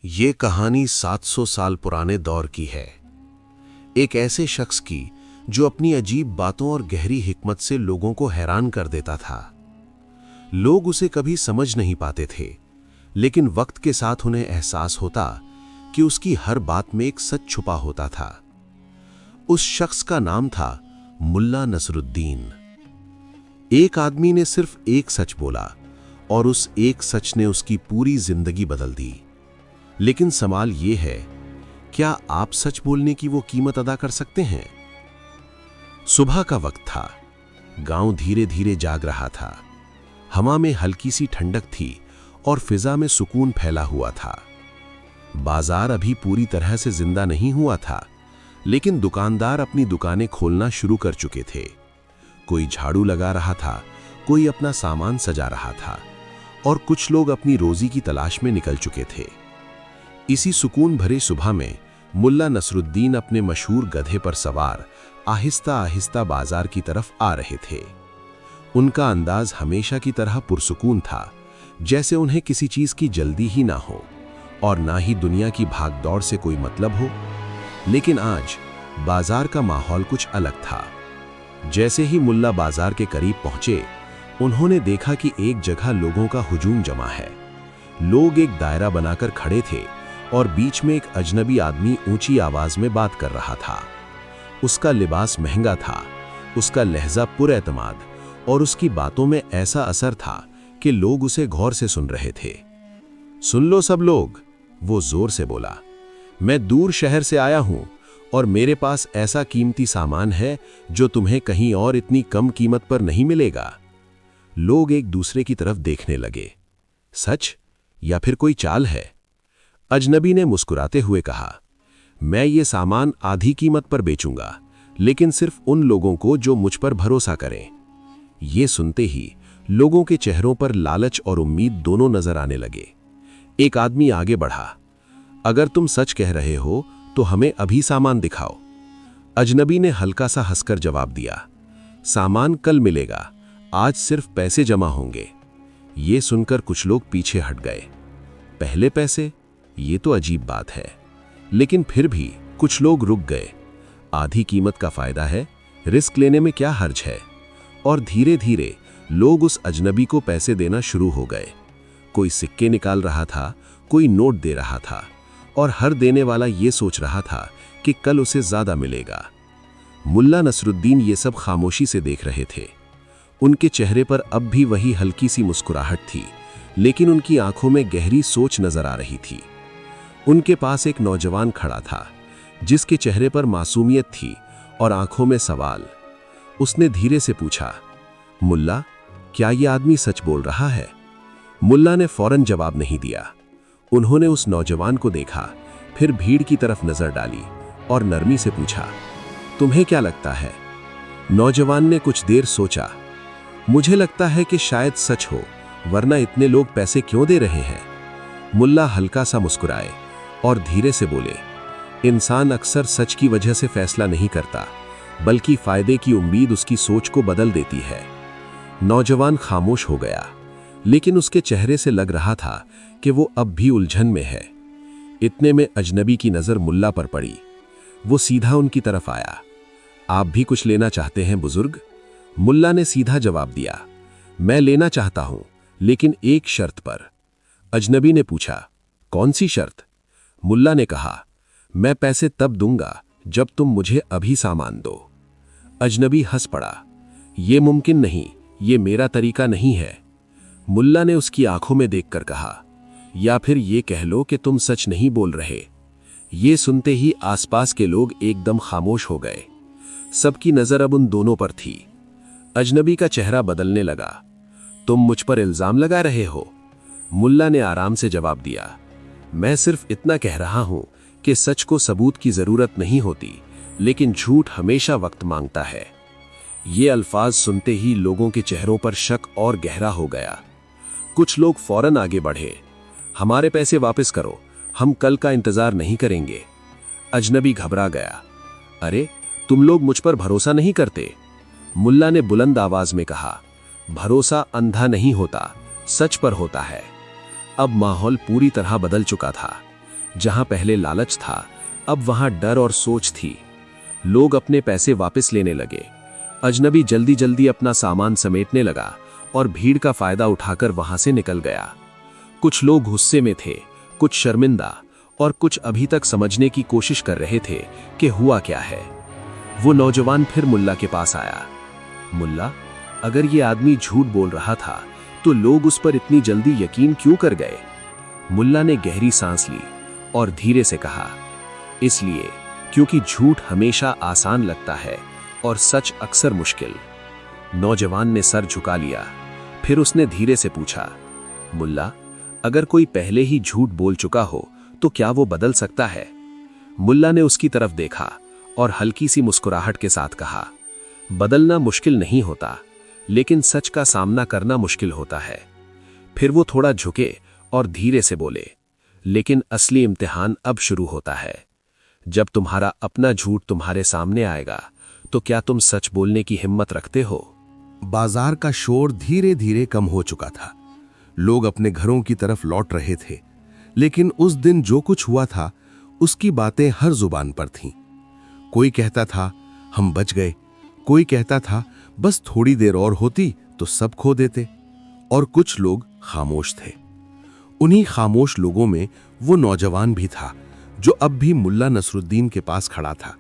ये कहानी 700 साल पुराने दौर की है। एक ऐसे शख्स की जो अपनी अजीब बातों और गहरी हिकमत से लोगों को हैरान कर देता था। लोग उसे कभी समझ नहीं पाते थे, लेकिन वक्त के साथ उन्हें एहसास होता कि उसकी हर बात में एक सच छुपा होता था। उस शख्स का नाम था मुल्ला नसरुद्दीन। एक आदमी ने सिर्फ एक सच बोला और उस एक सच ने उसकी पूरी जिंदगी बदल दी। लेकिन सवाल यह है, क्या आप सच बोलने की वो कीमत अदा कर सकते हैं? सुबह का वक्त था। गांव धीरे धीरे जाग रहा था। हवा में हल्की सी ठंडक थी और फिजा में सुकून फैला हुआ था। बाजार अभी पूरी तरह से जिंदा नहीं हुआ था, लेकिन दुकानदार अपनी दुकानें खोलना शुरू कर चुके थे। कोई झाड़ू लगा रहा था, कोई अपना सामान सजा रहा था और कुछ लोग अपनी रोजी की तलाश में निकल चुके थे। इसी सुकून भरे सुबह में मुल्ला नसरुद्दीन अपने मशहूर गधे पर सवार आहिस्ता आहिस्ता बाजार की तरफ आ रहे थे। उनका अंदाज हमेशा की तरह पुरसुकून था, जैसे उन्हें किसी चीज की जल्दी ही ना हो और ना ही दुनिया की भागदौड़ से कोई मतलब हो। लेकिन आज बाजार का माहौल कुछ अलग था। जैसे ही मुल्ला बाजार के करीब पहुंचे, उन्होंने देखा कि एक जगह लोगों का हुजूम जमा है। लोग एक दायरा बनाकर खड़े थे और बीच में एक अजनबी आदमी ऊंची आवाज में बात कर रहा था। उसका लिबास महंगा था, उसका लहजा पुरएतमाद और उसकी बातों में ऐसा असर था कि लोग उसे गौर से सुन रहे थे। सुन लो सब लोग, वो जोर से बोला, मैं दूर शहर से आया हूं और मेरे पास ऐसा कीमती सामान है जो तुम्हें कहीं और इतनी कम कीमत पर नहीं मिलेगा। लोग एक दूसरे की तरफ देखने लगे। सच या फिर कोई चाल है? अजनबी ने मुस्कुराते हुए कहा, मैं ये सामान आधी कीमत पर बेचूंगा, लेकिन सिर्फ उन लोगों को जो मुझ पर भरोसा करें। ये सुनते ही लोगों के चेहरों पर लालच और उम्मीद दोनों नजर आने लगे। एक आदमी आगे बढ़ा, अगर तुम सच कह रहे हो तो हमें अभी सामान दिखाओ। अजनबी ने हल्का सा हंसकर जवाब दिया, सामान कल मिलेगा, आज सिर्फ पैसे जमा होंगे। ये सुनकर कुछ लोग पीछे हट गए। पहले पैसे? ये तो अजीब बात है। लेकिन फिर भी कुछ लोग रुक गए। आधी कीमत का फायदा है, रिस्क लेने में क्या हर्ज है? और धीरे धीरे लोग उस अजनबी को पैसे देना शुरू हो गए। कोई सिक्के निकाल रहा था, कोई नोट दे रहा था और हर देने वाला ये सोच रहा था कि कल उसे ज्यादा मिलेगा। मुल्ला नसरुद्दीन ये सब खामोशी से देख रहे थे। उनके चेहरे पर अब भी वही हल्की सी मुस्कुराहट थी, लेकिन उनकी आंखों में गहरी सोच नजर आ रही थी। उनके पास एक नौजवान खड़ा था, जिसके चेहरे पर मासूमियत थी और आंखों में सवाल। उसने धीरे से पूछा, मुल्ला, क्या यह आदमी सच बोल रहा है? मुल्ला ने फौरन जवाब नहीं दिया। उन्होंने उस नौजवान को देखा, फिर भीड़ की तरफ नजर डाली और नरमी से पूछा, तुम्हें क्या लगता है? नौजवान ने कुछ देर सोचा, मुझे लगता है कि शायद सच हो, वरना इतने लोग पैसे क्यों दे रहे हैं? मुल्ला हल्का सा मुस्कुराए और धीरे से बोले, इंसान अक्सर सच की वजह से फैसला नहीं करता, बल्कि फायदे की उम्मीद उसकी सोच को बदल देती है। नौजवान खामोश हो गया, लेकिन उसके चेहरे से लग रहा था कि वो अब भी उलझन में है। इतने में अजनबी की नजर मुल्ला पर पड़ी। वो सीधा उनकी तरफ आया। आप भी कुछ लेना चाहते हैं बुजुर्ग? मुल्ला ने सीधा जवाब दिया, मैं लेना चाहता हूं, लेकिन एक शर्त पर। अजनबी ने पूछा, कौन सी शर्त? मुल्ला ने कहा, मैं पैसे तब दूंगा जब तुम मुझे अभी सामान दो। अजनबी हंस पड़ा, यह मुमकिन नहीं, ये मेरा तरीका नहीं है। मुल्ला ने उसकी आंखों में देखकर कहा, या फिर ये कह लो कि तुम सच नहीं बोल रहे। ये सुनते ही आसपास के लोग एकदम खामोश हो गए। सबकी नजर अब उन दोनों पर थी। अजनबी का चेहरा बदलने लगा, तुम मुझ पर इल्जाम लगा रहे हो? मुल्ला ने आराम से जवाब दिया, मैं सिर्फ इतना कह रहा हूं कि सच को सबूत की जरूरत नहीं होती, लेकिन झूठ हमेशा वक्त मांगता है। ये अल्फाज सुनते ही लोगों के चेहरों पर शक और गहरा हो गया। कुछ लोग फौरन आगे बढ़े, हमारे पैसे वापस करो, हम कल का इंतजार नहीं करेंगे। अजनबी घबरा गया, अरे तुम लोग मुझ पर भरोसा नहीं करते? मुल्ला ने बुलंद आवाज में कहा, भरोसा अंधा नहीं होता, सच पर होता है। अब माहौल पूरी तरह बदल चुका था। जहां पहले लालच था, अब वहां डर और सोच थी। लोग अपने पैसे वापस लेने लगे। अजनबी जल्दी जल्दी अपना सामान समेटने लगा और भीड़ का फायदा उठाकर वहां से निकल गया। कुछ लोग गुस्से में थे, कुछ शर्मिंदा और कुछ अभी तक समझने की कोशिश कर रहे थे कि हुआ क्या है। वो नौजवान फिर मुल्ला के पास आया। मुल्ला, अगर ये आदमी झूठ बोल रहा था तो लोग उस पर इतनी जल्दी यकीन क्यों कर गए? मुल्ला ने गहरी सांस ली और धीरे से कहा, इसलिए क्योंकि झूठ हमेशा आसान लगता है और सच अक्सर मुश्किल। नौजवान ने सर झुका लिया। फिर उसने धीरे से पूछा, मुल्ला, अगर कोई पहले ही झूठ बोल चुका हो तो क्या वो बदल सकता है? मुल्ला ने उसकी तरफ देखा और हल्की सी मुस्कुराहट के साथ कहा, बदलना मुश्किल नहीं होता, लेकिन सच का सामना करना मुश्किल होता है। फिर वो थोड़ा झुके और धीरे से बोले, लेकिन असली इम्तिहान अब शुरू होता है। जब तुम्हारा अपना झूठ तुम्हारे सामने आएगा तो क्या तुम सच बोलने की हिम्मत रखते हो? बाजार का शोर धीरे धीरे कम हो चुका था। लोग अपने घरों की तरफ लौट रहे थे, लेकिन उस दिन जो कुछ हुआ था उसकी बातें हर जुबान पर थीं। कोई कहता था हम बच गए, कोई कहता था बस थोड़ी देर और होती तो सब खो देते, और कुछ लोग खामोश थे। उन्हीं खामोश लोगों में वो नौजवान भी था जो अब भी मुल्ला नसरुद्दीन के पास खड़ा था।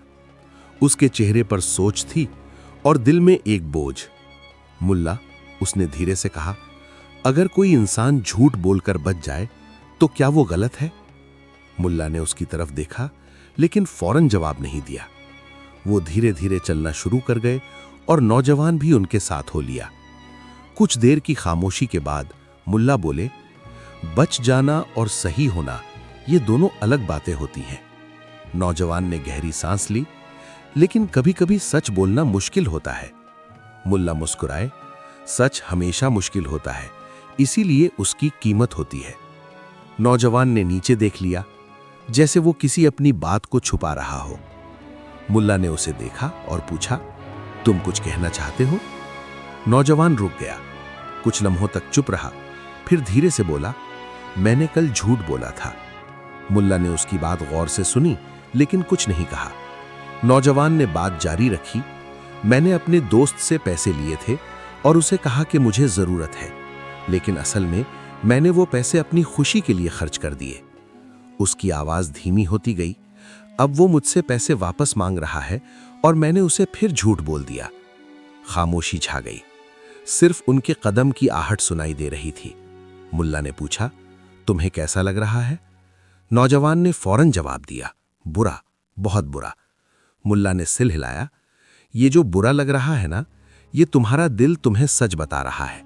उसके चेहरे पर सोच थी और दिल में एक बोझ। मुल्ला, उसने धीरे से कहा, अगर कोई इंसान झूठ बोलकर बच जाए तो क्या वो गलत है? मुल्ला ने उसकी तरफ देखा, लेकिन फौरन जवाब नहीं दिया। वो धीरे धीरे चलना शुरू कर गए और नौजवान भी उनके साथ हो लिया। कुछ देर की खामोशी के बाद मुल्ला बोले, बच जाना और सही होना ये दोनों अलग बातें होती हैं। नौजवान ने गहरी सांस ली, लेकिन कभी कभी सच बोलना मुश्किल होता है। मुल्ला मुस्कुराए, सच हमेशा मुश्किल होता है, इसीलिए उसकी कीमत होती है। नौजवान ने नीचे देख लिया, जैसे वो किसी अपनी बात को छुपा रहा हो। मुल्ला ने उसे देखा और पूछा, तुम कुछ कहना चाहते हो? नौजवान रुक गया, कुछ लम्हों तक चुप रहा, फिर धीरे से बोला, मैंने कल झूठ बोला था। मुल्ला ने उसकी बात गौर से सुनी, लेकिन कुछ नहीं कहा। नौजवान ने बात जारी रखी, मैंने अपने दोस्त से पैसे लिए थे और उसे कहा कि मुझे जरूरत है, लेकिन असल में मैंने वो पैसे अपनी खुशी के लिए खर्च कर दिए। उसकी आवाज धीमी होती गई। अब वो मुझसे पैसे वापस मांग रहा है और मैंने उसे फिर झूठ बोल दिया। खामोशी छा गई, सिर्फ उनके कदम की आहट सुनाई दे रही थी। मुल्ला ने पूछा, तुम्हें कैसा लग रहा है? नौजवान ने फौरन जवाब दिया, बुरा, बहुत बुरा। मुल्ला ने सिर हिलाया, ये जो बुरा लग रहा है ना, ये तुम्हारा दिल तुम्हें सच बता रहा है।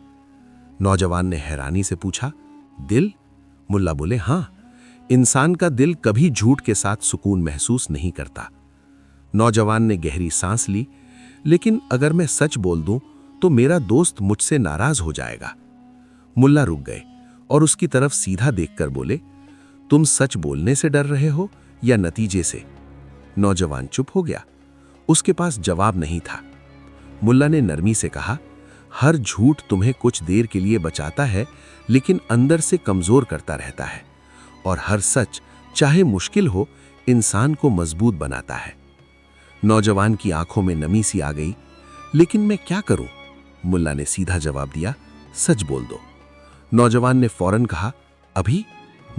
नौजवान ने हैरानी से पूछा, दिल? मुल्ला बोले, हां, इंसान का दिल कभी झूठ के साथ सुकून महसूस नहीं करता। नौजवान ने गहरी सांस ली, लेकिन अगर मैं सच बोल दूं तो मेरा दोस्त मुझसे नाराज हो जाएगा। मुल्ला रुक गए और उसकी तरफ सीधा देखकर बोले, तुम सच बोलने से डर रहे हो या नतीजे से? नौजवान चुप हो गया, उसके पास जवाब नहीं था। मुल्ला ने नरमी से कहा, हर झूठ तुम्हें कुछ देर के लिए बचाता है, लेकिन अंदर से कमजोर करता रहता है, और हर सच, चाहे मुश्किल हो, इंसान को मजबूत बनाता है। नौजवान की आंखों में नमी सी आ गई, लेकिन मैं क्या करूं? मुल्ला ने सीधा जवाब दिया, सच बोल दो। नौजवान ने फौरन कहा, अभी?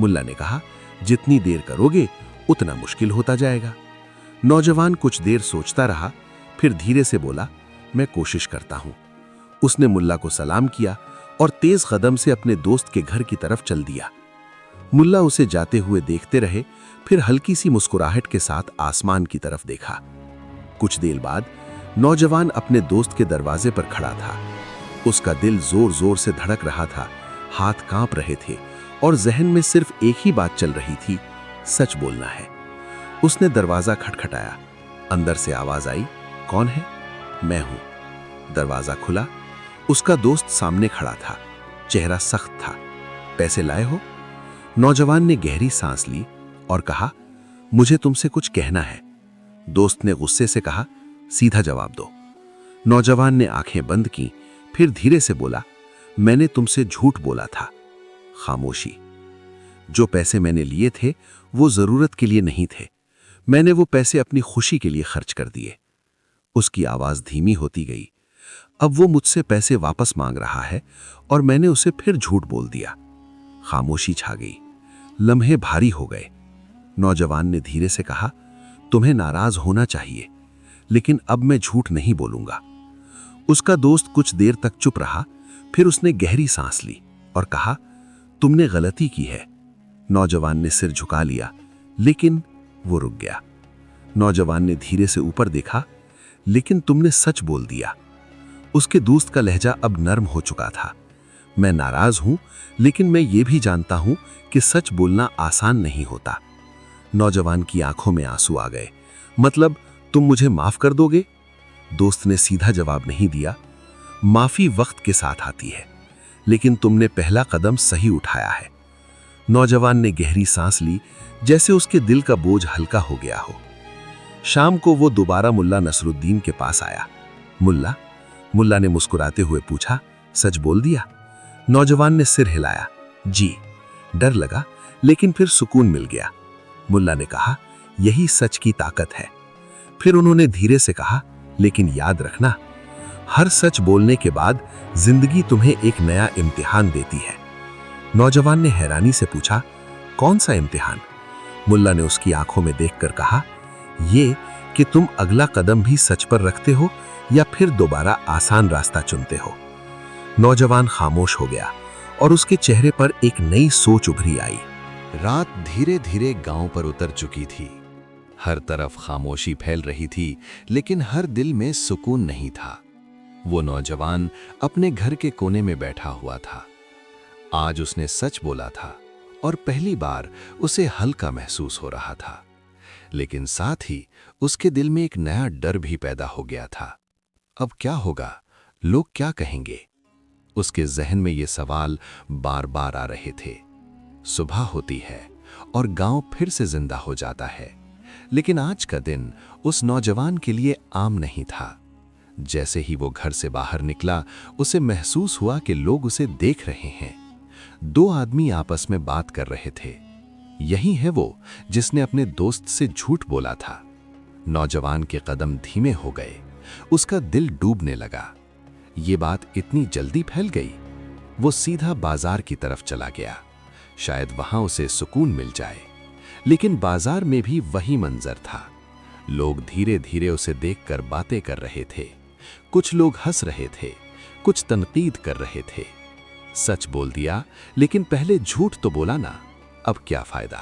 मुल्ला ने कहा, जितनी देर करोगे उतना मुश्किल होता जाएगा। नौजवान कुछ देर सोचता रहा, फिर धीरे से बोला, मैं कोशिश करता हूं। उसने मुल्ला को सलाम किया और तेज कदम से अपने दोस्त के घर की तरफ चल दिया। मुल्ला उसे जाते हुए देखते रहे, फिर हल्की सी मुस्कुराहट के साथ आसमान की तरफ देखा। कुछ देर बाद नौजवान अपने दोस्त के दरवाजे पर खड़ा था। उसका दिल जोर जोर से धड़क रहा था, हाथ कांप रहे थे और जहन में सिर्फ एक ही बात चल रही थी, सच बोलना है। उसने दरवाजा खटखटाया। अंदर से आवाज आई, कौन है? मैं हूं। दरवाजा खुला। उसका दोस्त सामने खड़ा था, चेहरा सख्त था। पैसे लाए हो? नौजवान ने गहरी सांस ली और कहा, मुझे तुमसे कुछ कहना है। दोस्त ने गुस्से से कहा, सीधा जवाब दो। नौजवान ने आंखें बंद की, फिर धीरे से बोला, मैंने तुमसे झूठ बोला था। खामोशी। जो पैसे मैंने लिए थे वो जरूरत के लिए नहीं थे। मैंने वो पैसे अपनी खुशी के लिए खर्च कर दिए। उसकी आवाज धीमी होती गई। अब वो मुझसे पैसे वापस मांग रहा है और मैंने उसे फिर झूठ बोल दिया। खामोशी छा गई। लम्हे भारी हो गए। नौजवान ने धीरे से कहा, तुम्हें नाराज होना चाहिए, लेकिन अब मैं झूठ नहीं बोलूंगा। उसका दोस्त कुछ देर तक चुप रहा, फिर उसने गहरी सांस ली और कहा, तुमने गलती की है। नौजवान ने सिर झुका लिया, लेकिन वो रुक गया। नौजवान ने धीरे से ऊपर देखा, लेकिन तुमने सच बोल दिया। उसके दोस्त का लहजा अब नर्म हो चुका था। मैं नाराज हूं, लेकिन मैं ये भी जानता हूं कि सच बोलना आसान नहीं होता। नौजवान की आंखों में आंसू आ गए। मतलब तुम मुझे माफ कर दोगे? दोस्त ने सीधा जवाब नहीं दिया। माफी वक्त के साथ आती है, लेकिन तुमने पहला कदम सही उठाया है। नौजवान ने गहरी सांस ली, जैसे उसके दिल का बोझ हल्का हो गया हो। शाम को वो दोबारा मुल्ला नसरुद्दीन के पास आया। मुल्ला ने मुस्कुराते हुए पूछा, सच बोल दिया? नौजवान ने सिर हिलाया। जी। डर लगा, लेकिन फिर सुकून मिल गया। मुल्ला ने कहा, यही सच की ताकत है। फिर उन्होंने धीरे से कहा, लेकिन याद रखना, हर सच बोलने के बाद जिंदगी तुम्हें एक नया इम्तिहान देती है। नौजवान ने हैरानी से पूछा, कौन सा इम्तिहान? मुल्ला ने उसकी आंखों में देखकर कहा, ये कि तुम अगला कदम भी सच पर रखते हो या फिर दोबारा आसान रास्ता चुनते हो। नौजवान खामोश हो गया और उसके चेहरे पर एक नई सोच उभरी आई। रात धीरे धीरे गांव पर उतर चुकी थी। हर तरफ खामोशी फैल रही थी, लेकिन हर दिल में सुकून नहीं था। वो नौजवान अपने घर के कोने में बैठा हुआ था। आज उसने सच बोला था और पहली बार उसे हल्का महसूस हो रहा था, लेकिन साथ ही उसके दिल में एक नया डर भी पैदा हो गया था। अब क्या होगा? लोग क्या कहेंगे? उसके जहन में ये सवाल बार बार आ रहे थे। सुबह होती है और गांव फिर से जिंदा हो जाता है, लेकिन आज का दिन उस नौजवान के लिए आम नहीं था। जैसे ही वो घर से बाहर निकला, उसे महसूस हुआ कि लोग उसे देख रहे हैं। दो आदमी आपस में बात कर रहे थे। यही है वो जिसने अपने दोस्त से झूठ बोला था। नौजवान के कदम धीमे हो गए। उसका दिल डूबने लगा। ये बात इतनी जल्दी फैल गई। वो सीधा बाजार की तरफ चला गया। शायद वहां उसे सुकून मिल जाए, लेकिन बाजार में भी वही मंजर था। लोग धीरे धीरे उसे देखकर बातें कर रहे थे। कुछ लोग हंस रहे थे, कुछ तनकीद कर रहे थे। सच बोल दिया, लेकिन पहले झूठ तो बोला ना, अब क्या फायदा?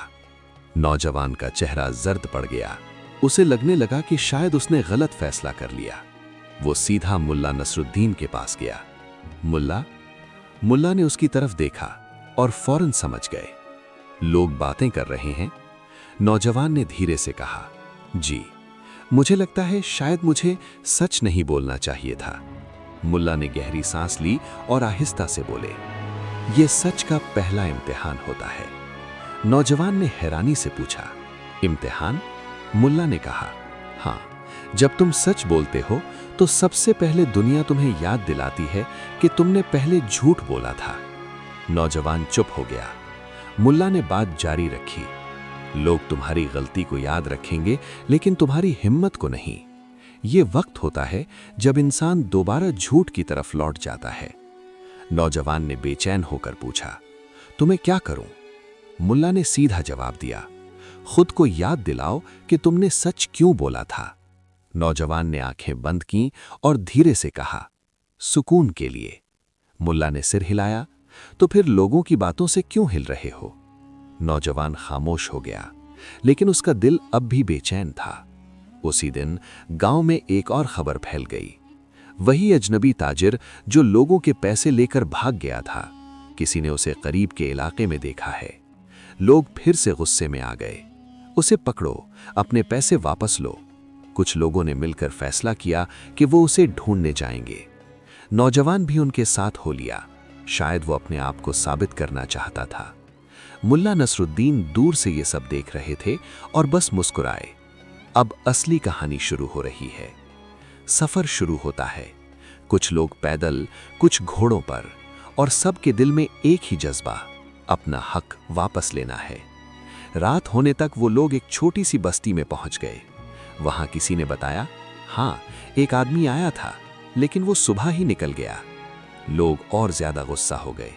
नौजवान का चेहरा जर्द पड़ गया। उसे लगने लगा कि शायद उसने गलत फैसला कर लिया। वो सीधा मुल्ला नसरुद्दीन के पास गया। मुल्ला ने उसकी तरफ देखा और फौरन समझ गए। लोग बातें कर रहे हैं। नौजवान ने धीरे से कहा, जी, मुझे लगता है शायद मुझे सच नहीं बोलना चाहिए था। मुल्ला ने गहरी सांस ली और आहिस्ता से बोले, यह सच का पहला इम्तिहान होता है। नौजवान ने हैरानी से पूछा, इम्तिहान? मुल्ला ने कहा, हाँ, जब तुम सच बोलते हो तो सबसे पहले दुनिया तुम्हें याद दिलाती है कि तुमने पहले झूठ बोला था। नौजवान चुप हो गया। मुल्ला ने बात जारी रखी, लोग तुम्हारी गलती को याद रखेंगे, लेकिन तुम्हारी हिम्मत को नहीं। ये वक्त होता है जब इंसान दोबारा झूठ की तरफ लौट जाता है। नौजवान ने बेचैन होकर पूछा, तुम्हें क्या करूं? मुल्ला ने सीधा जवाब दिया, खुद को याद दिलाओ कि तुमने सच क्यों बोला था। नौजवान ने आंखें बंद की और धीरे से कहा, सुकून के लिए। मुल्ला ने सिर हिलाया, तो फिर लोगों की बातों से क्यों हिल रहे हो? नौजवान खामोश हो गया, लेकिन उसका दिल अब भी बेचैन था। उसी दिन गांव में एक और खबर फैल गई। वही अजनबी ताजिर जो लोगों के पैसे लेकर भाग गया था, किसी ने उसे करीब के इलाके में देखा है। लोग फिर से गुस्से में आ गए, उसे पकड़ो, अपने पैसे वापस लो। कुछ लोगों ने मिलकर फैसला किया कि वो उसे ढूंढने जाएंगे। नौजवान भी उनके साथ हो लिया। शायद वो अपने आप को साबित करना चाहता था। मुल्ला नसरुद्दीन दूर से ये सब देख रहे थे और बस मुस्कुराए। अब असली कहानी शुरू हो रही है। सफर शुरू होता है। कुछ लोग पैदल, कुछ घोड़ों पर, और सबके दिल में एक ही जज्बा, अपना हक वापस लेना है। रात होने तक वो लोग एक छोटी सी बस्ती में पहुंच गए। वहां किसी ने बताया, हाँ, एक आदमी आया था, लेकिन वो सुबह ही निकल गया। लोग और ज्यादा गुस्सा हो गए,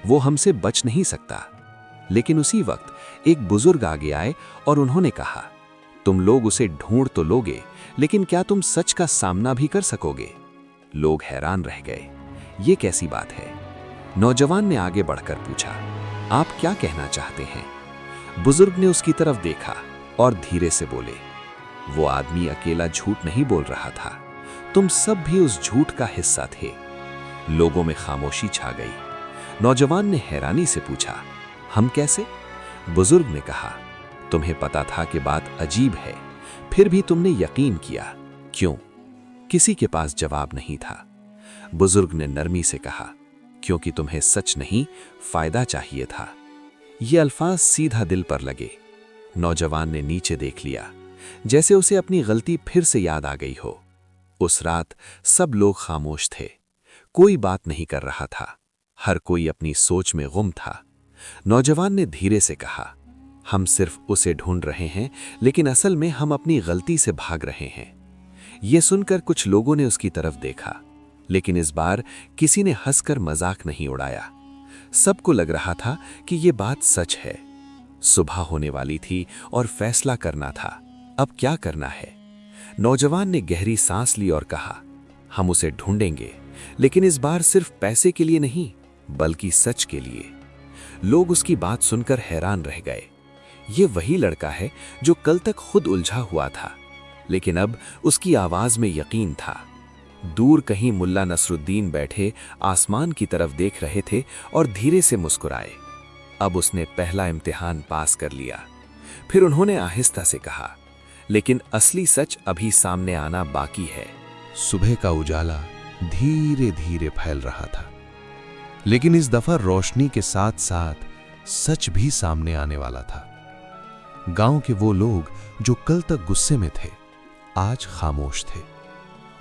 वो हमसे बच नहीं सकता। लेकिन उसी वक्त एक बुजुर्ग आगे आए और उन्होंने कहा, तुम लोग उसे ढूंढ तो लोगे, लेकिन क्या तुम सच का सामना भी कर सकोगे? लोग हैरान रह गए, ये कैसी बात है? नौजवान ने आगे बढ़कर पूछा, आप क्या कहना चाहते हैं? बुजुर्ग ने उसकी तरफ देखा और धीरे से बोले, वो आदमी अकेला झूठ नहीं बोल रहा था, तुम सब भी उस झूठ का हिस्सा थे। लोगों में खामोशी छा गई। नौजवान ने हैरानी से पूछा, हम कैसे? बुजुर्ग ने कहा, तुम्हें पता था कि बात अजीब है, फिर भी तुमने यकीन किया, क्यों? किसी के पास जवाब नहीं था। बुजुर्ग ने नरमी से कहा, क्योंकि तुम्हें सच नहीं, फायदा चाहिए था। ये अल्फाज सीधा दिल पर लगे। नौजवान ने नीचे देख लिया, जैसे उसे अपनी गलती फिर से याद आ गई हो। उस रात सब लोग खामोश थे, कोई बात नहीं कर रहा था, हर कोई अपनी सोच में गुम था। नौजवान ने धीरे से कहा, हम सिर्फ उसे ढूंढ रहे हैं, लेकिन असल में हम अपनी गलती से भाग रहे हैं। यह सुनकर कुछ लोगों ने उसकी तरफ देखा, लेकिन इस बार किसी ने हंसकर मजाक नहीं उड़ाया। सबको लग रहा था कि यह बात सच है। सुबह होने वाली थी और फैसला करना था, अब क्या करना है। नौजवान ने गहरी सांस ली और कहा, हम उसे ढूंढेंगे, लेकिन इस बार सिर्फ पैसे के लिए नहीं, बल्कि सच के लिए। लोग उसकी बात सुनकर हैरान रह गए। ये वही लड़का है जो कल तक खुद उलझा हुआ था, लेकिन अब उसकी आवाज में यकीन था। दूर कहीं मुल्ला नसरुद्दीन बैठे आसमान की तरफ देख रहे थे और धीरे से मुस्कुराए। अब उसने पहला इम्तिहान पास कर लिया। फिर उन्होंने आहिस्ता से कहा, लेकिन असली सच अभी सामने आना बाकी है। सुबह का उजाला धीरे धीरे फैल रहा था, लेकिन इस दफा रोशनी के साथ साथ सच भी सामने आने वाला था। गांव के वो लोग जो कल तक गुस्से में थे, आज खामोश थे।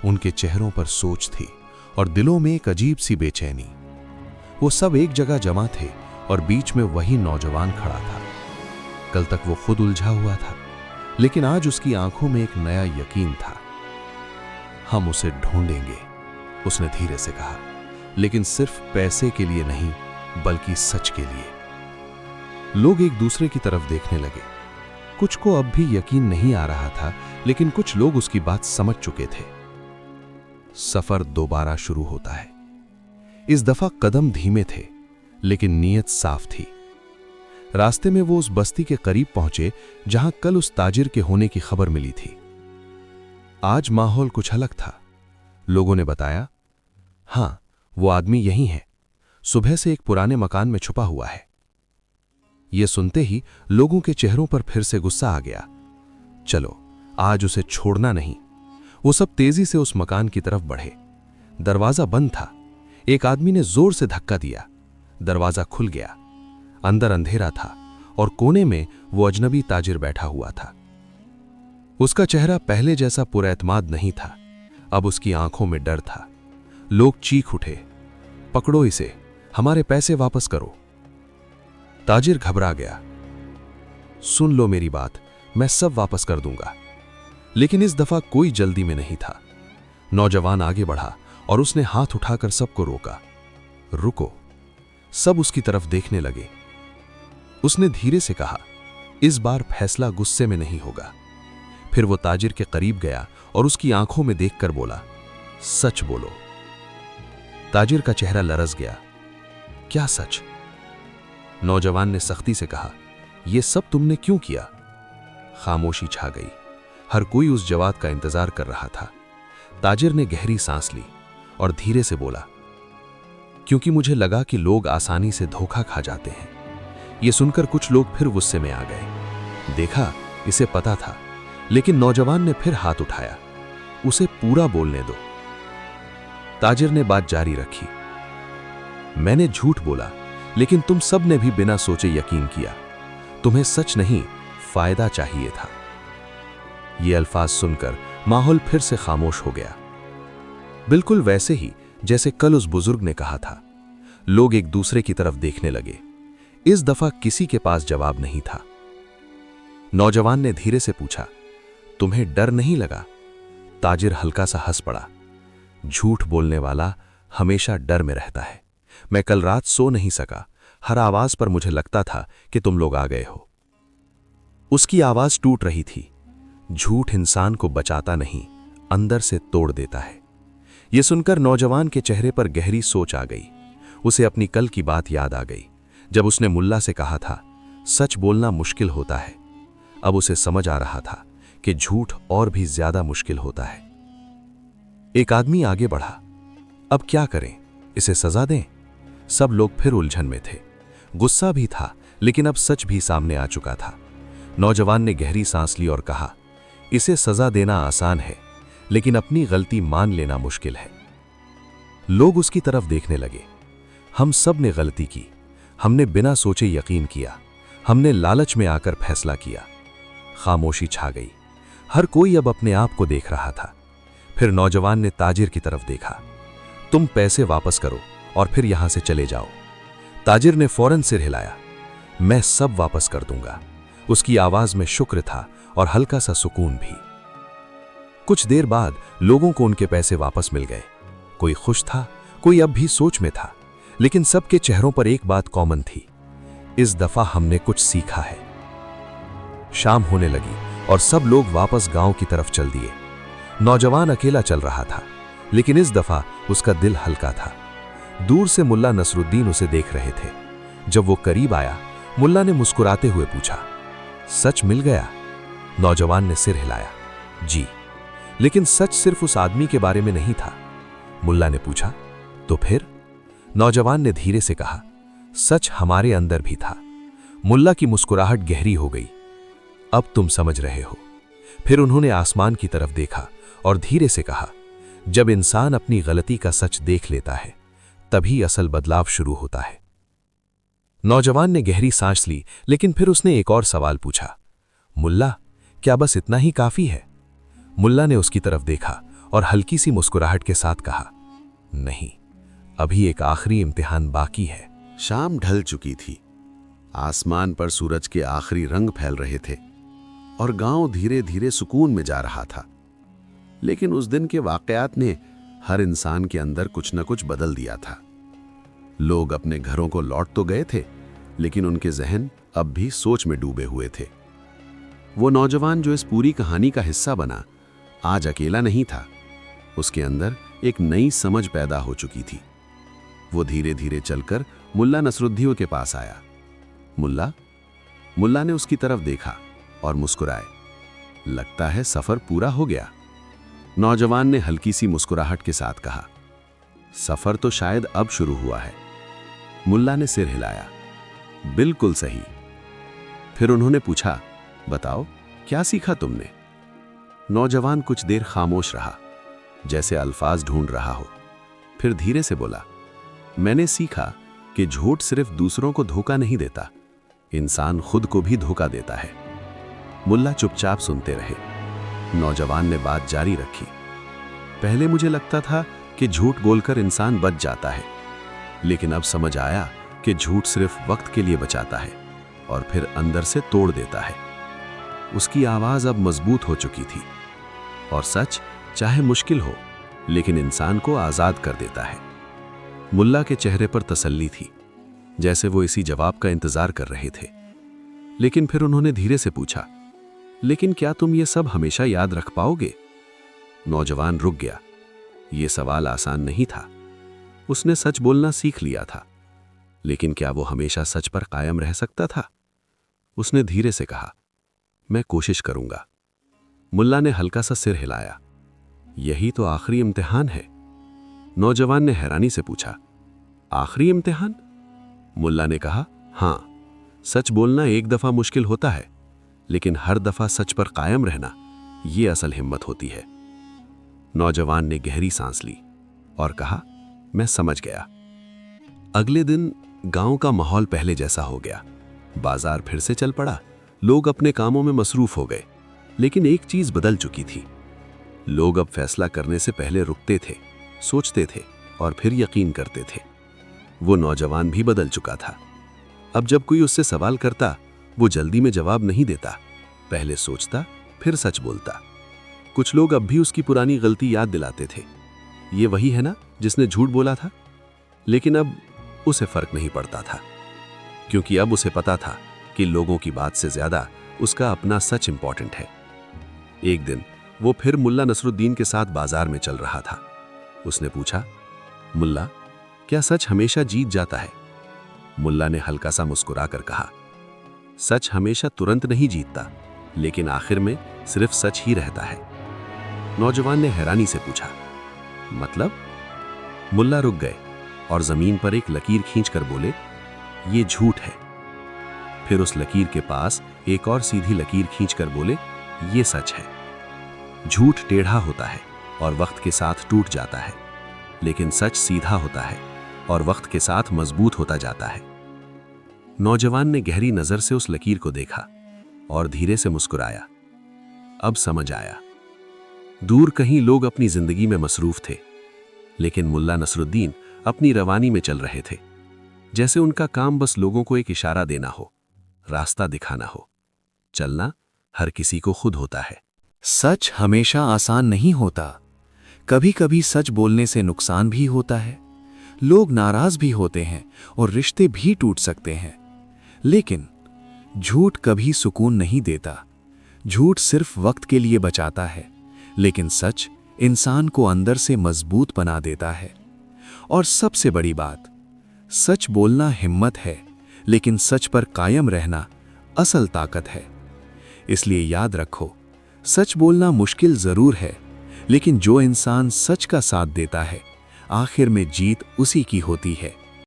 उनके चेहरों पर सोच थी और दिलों में एक अजीब सी बेचैनी। वो सब एक जगह जमा थे और बीच में वही नौजवान खड़ा था। कल तक वो खुद उलझा हुआ था, लेकिन आज उसकी आंखों में एक नया यकीन था। हम उसे ढूंढेंगे, उसने धीरे से कहा, लेकिन सिर्फ पैसे के लिए नहीं, बल्कि सच के लिए। लोग एक दूसरे की तरफ देखने लगे। कुछ को अब भी यकीन नहीं आ रहा था, लेकिन कुछ लोग उसकी बात समझ चुके थे। सफर दोबारा शुरू होता है। इस दफा कदम धीमे थे, लेकिन नीयत साफ थी। रास्ते में वो उस बस्ती के करीब पहुंचे जहां कल उस ताजिर के होने की खबर मिली थी। आज माहौल कुछ अलग था। लोगों ने बताया, हां, वो आदमी यही है, सुबह से एक पुराने मकान में छुपा हुआ है। यह सुनते ही लोगों के चेहरों पर फिर से गुस्सा आ गया। चलो, आज उसे छोड़ना नहीं। वो सब तेजी से उस मकान की तरफ बढ़े। दरवाजा बंद था। एक आदमी ने जोर से धक्का दिया। दरवाजा खुल गया। अंदर अंधेरा था और कोने में वो अजनबी ताजिर बैठा हुआ था। उसका चेहरा पहले जैसा पुरएतमाद नहीं था, अब उसकी आंखों में डर था। लोग चीख उठे, पकड़ो इसे, हमारे पैसे वापस करो। ताजिर घबरा गया। सुन लो मेरी बात, मैं सब वापस कर दूंगा। लेकिन इस दफा कोई जल्दी में नहीं था। नौजवान आगे बढ़ा और उसने हाथ उठाकर सबको रोका। रुको। सब उसकी तरफ देखने लगे। उसने धीरे से कहा, इस बार फैसला गुस्से में नहीं होगा। फिर वो ताजिर के करीब गया और उसकी आंखों में देखकर बोला, सच बोलो। ताजिर का चेहरा लरस गया। क्या सच? नौजवान ने सख्ती से कहा, यह सब तुमने क्यों किया? खामोशी छा गई। हर कोई उस जवाब का इंतजार कर रहा था। ताजिर ने गहरी सांस ली और धीरे से बोला, क्योंकि मुझे लगा कि लोग आसानी से धोखा खा जाते हैं। यह सुनकर कुछ लोग फिर गुस्से में आ गए। देखा, इसे पता था। लेकिन नौजवान ने फिर हाथ उठाया, उसे पूरा बोलने दो। ताजिर ने बात जारी रखी, मैंने झूठ बोला, लेकिन तुम सब ने भी बिना सोचे यकीन किया। तुम्हें सच नहीं, फायदा चाहिए था। ये अल्फाज सुनकर माहौल फिर से खामोश हो गया, बिल्कुल वैसे ही जैसे कल उस बुजुर्ग ने कहा था। लोग एक दूसरे की तरफ देखने लगे। इस दफा किसी के पास जवाब नहीं था। नौजवान ने धीरे से पूछा, तुम्हें डर नहीं लगा? ताजिर हल्का सा हंस पड़ा। झूठ बोलने वाला हमेशा डर में रहता है। मैं कल रात सो नहीं सका। हर आवाज पर मुझे लगता था कि तुम लोग आ गए हो। उसकी आवाज टूट रही थी। झूठ इंसान को बचाता नहीं, अंदर से तोड़ देता है। यह सुनकर नौजवान के चेहरे पर गहरी सोच आ गई। उसे अपनी कल की बात याद आ गई, जब उसने मुल्ला से कहा था सच बोलना मुश्किल होता है। अब उसे समझ आ रहा था कि झूठ और भी ज्यादा मुश्किल होता है। एक आदमी आगे बढ़ा, अब क्या करें? इसे सजा दें? सब लोग फिर उलझन में थे। गुस्सा भी था, लेकिन अब सच भी सामने आ चुका था। नौजवान ने गहरी सांस ली और कहा, इसे सजा देना आसान है, लेकिन अपनी गलती मान लेना मुश्किल है। लोग उसकी तरफ देखने लगे। हम सब ने गलती की। हमने बिना सोचे यकीन किया। हमने लालच में आकर फैसला किया। खामोशी छा गई। हर कोई अब अपने आप को देख रहा था। फिर नौजवान ने ताजिर की तरफ देखा। तुम पैसे वापस करो और फिर यहां से चले जाओ। ताजिर ने फौरन सिर हिलाया। मैं सब वापस कर दूंगा। उसकी आवाज में शुक्र था और हल्का सा सुकून भी। कुछ देर बाद लोगों को उनके पैसे वापस मिल गए। कोई खुश था, कोई अब भी सोच में था, लेकिन सबके चेहरों पर एक बात कॉमन थी, इस दफा हमने कुछ सीखा है। शाम होने लगी और सब लोग वापस गांव की तरफ चल दिए। नौजवान अकेला चल रहा था, लेकिन इस दफा उसका दिल हल्का था। दूर से मुल्ला नसरुद्दीन उसे देख रहे थे। जब वो करीब आया, मुल्ला ने मुस्कुराते हुए पूछा, सच मिल गया? नौजवान ने सिर हिलाया, जी। लेकिन सच सिर्फ उस आदमी के बारे में नहीं था। मुल्ला ने पूछा, तो फिर? नौजवान ने धीरे से कहा, सच हमारे अंदर भी था। मुल्ला की मुस्कुराहट गहरी हो गई। अब तुम समझ रहे हो। फिर उन्होंने आसमान की तरफ देखा और धीरे से कहा, जब इंसान अपनी गलती का सच देख लेता है, तभी असल बदलाव शुरू होता है। नौजवान ने गहरी सांस ली, लेकिन फिर उसने एक और सवाल पूछा, मुल्ला, क्या बस इतना ही काफी है? मुल्ला ने उसकी तरफ देखा और हल्की सी मुस्कुराहट के साथ कहा, नहीं, अभी एक आखिरी इम्तिहान बाकी है। शाम ढल चुकी थी। आसमान पर सूरज के आखिरी रंग फैल रहे थे और गांव धीरे धीरे सुकून में जा रहा था। लेकिन उस दिन के वाकयात ने हर इंसान के अंदर कुछ न कुछ बदल दिया था। लोग अपने घरों को लौट तो गए थे, लेकिन उनके जहन अब भी सोच में डूबे हुए थे। वो नौजवान जो इस पूरी कहानी का हिस्सा बना, आज अकेला नहीं था। उसके अंदर एक नई समझ पैदा हो चुकी थी। वो धीरे धीरे चलकर मुल्ला नसरुद्दीन के पास आया। मुल्ला ने उसकी तरफ देखा और मुस्कुराए। लगता है सफर पूरा हो गया। नौजवान ने हल्की सी मुस्कुराहट के साथ कहा, सफर तो शायद अब शुरू हुआ है। मुल्ला ने सिर हिलाया, बिल्कुल सही। फिर उन्होंने पूछा, बताओ क्या सीखा तुमने? नौजवान कुछ देर खामोश रहा, जैसे अल्फाज ढूंढ रहा हो। फिर धीरे से बोला, मैंने सीखा कि झूठ सिर्फ दूसरों को धोखा नहीं देता, इंसान खुद को भी धोखा देता है। मुल्ला चुपचाप सुनते रहे। नौजवान ने बात जारी रखी, पहले मुझे लगता था कि झूठ बोलकर इंसान बच जाता है, लेकिन अब समझ आया कि झूठ सिर्फ वक्त के लिए बचाता है और फिर अंदर से तोड़ देता है। उसकी आवाज अब मजबूत हो चुकी थी, और सच चाहे मुश्किल हो, लेकिन इंसान को आजाद कर देता है। मुल्ला के चेहरे पर तसल्ली थी, जैसे वो इसी जवाब का इंतजार कर रहे थे। लेकिन फिर उन्होंने धीरे से पूछा, लेकिन क्या तुम ये सब हमेशा याद रख पाओगे? नौजवान रुक गया। ये सवाल आसान नहीं था। उसने सच बोलना सीख लिया था, लेकिन क्या वो हमेशा सच पर कायम रह सकता था? उसने धीरे से कहा, मैं कोशिश करूंगा। मुल्ला ने हल्का सा सिर हिलाया। यही तो आखिरी इम्तिहान है। नौजवान ने हैरानी से पूछा, आखिरी इम्तिहान? मुल्ला ने कहा, हां, सच बोलना एक दफा मुश्किल होता है, लेकिन हर दफा सच पर कायम रहना, यह असल हिम्मत होती है। नौजवान ने गहरी सांस ली और कहा, मैं समझ गया। अगले दिन गांव का माहौल पहले जैसा हो गया। बाजार फिर से चल पड़ा। लोग अपने कामों में मसरूफ हो गए, लेकिन एक चीज बदल चुकी थी। लोग अब फैसला करने से पहले रुकते थे, सोचते थे और फिर यकीन करते थे। वो नौजवान भी बदल चुका था। अब जब कोई उससे सवाल करता, वो जल्दी में जवाब नहीं देता, पहले सोचता फिर सच बोलता। कुछ लोग अब भी उसकी पुरानी गलती याद दिलाते थे, ये वही है ना जिसने झूठ बोला था। लेकिन अब उसे फर्क नहीं पड़ता था, क्योंकि अब उसे पता था कि लोगों की बात से ज्यादा उसका अपना सच इंपॉर्टेंट है। एक दिन वो फिर मुल्ला नसरुद्दीन के साथ बाजार में चल रहा था। उसने पूछा, मुल्ला, क्या सच हमेशा जीत जाता है? मुल्ला ने हल्का सा मुस्कुराकर कहा, सच हमेशा तुरंत नहीं जीतता, लेकिन आखिर में सिर्फ सच ही रहता है। नौजवान ने हैरानी से पूछा, मतलब? मुल्ला रुक गए और जमीन पर एक लकीर खींचकर बोले, ये झूठ है। फिर उस लकीर के पास एक और सीधी लकीर खींचकर बोले, ये सच है। झूठ टेढ़ा होता है और वक्त के साथ टूट जाता है, लेकिन सच सीधा होता है और वक्त के साथ मजबूत होता जाता है। नौजवान ने गहरी नजर से उस लकीर को देखा और धीरे से मुस्कुराया। अब समझ आया। दूर कहीं लोग अपनी जिंदगी में मसरूफ थे, लेकिन मुल्ला नसरुद्दीन अपनी रवानी में चल रहे थे, जैसे उनका काम बस लोगों को एक इशारा देना हो, रास्ता दिखाना हो। चलना हर किसी को खुद होता है। सच हमेशा आसान नहीं होता। कभी कभी सच बोलने से नुकसान भी होता है, लोग नाराज भी होते हैं और रिश्ते भी टूट सकते हैं। लेकिन झूठ कभी सुकून नहीं देता। झूठ सिर्फ वक्त के लिए बचाता है, लेकिन सच इंसान को अंदर से मजबूत बना देता है। और सबसे बड़ी बात, सच बोलना हिम्मत है, लेकिन सच पर कायम रहना असल ताकत है। इसलिए याद रखो, सच बोलना मुश्किल जरूर है, लेकिन जो इंसान सच का साथ देता है, आखिर में जीत उसी की होती है।